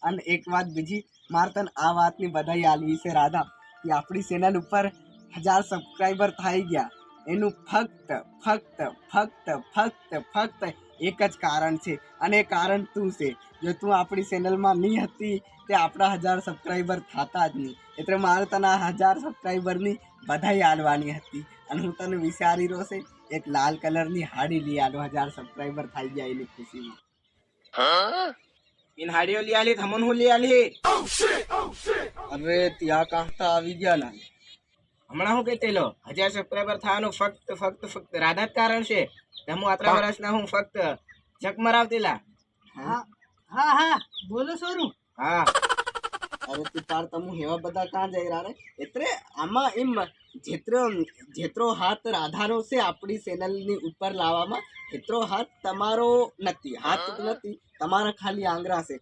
અને એક વાત બીજી મારે તને આ વાતની બધાઈ આલવી છે રાધા કે આપણી ચેનલ ઉપર 1000 સબસ્ક્રાઈબર થઈ ગયા એનું ફક્ત એક જ કારણ છે અને એ કારણ તું છે જો તું આપણી ચેનલમાં નહીં હતી તે આપણા 1000 સબસ્ક્રાઈબર થતા જ નહીં એટલે મારે તને આ 1000 સબસ્ક્રાઈબરની બધાઈ આલવાની હતી અને હું તને વિચારી રહ્યો છે એક લાલ કલરની હાડી લઈ આલો 1000 સબસ્ક્રાઈબર થઈ ગયા એની ખુશીમાં इन हाड़ियों लिया ली थमन हो लिया ली અરે ત્યાં કાંતા આવી ગયા ના हमारा हूँ कहते लो 1000 सब्सक्राइबर था नो फक्त राधा कारण से हम आतरा वर्ष ना हूँ फक्त जक मरावतीला હા હા હા બોલો સોરું हाँ અરે તું તાર તમુ હેવા બધા કાં જઈ રહ્યા રે એટલે આમાં એમ જેટલો હાથ રાધાનો છે આપણી ચેનલની ઉપર લાવવામાં એટલો હાથ તમારો નથી હાથ નથી તમારા ખાલી આંગળા છે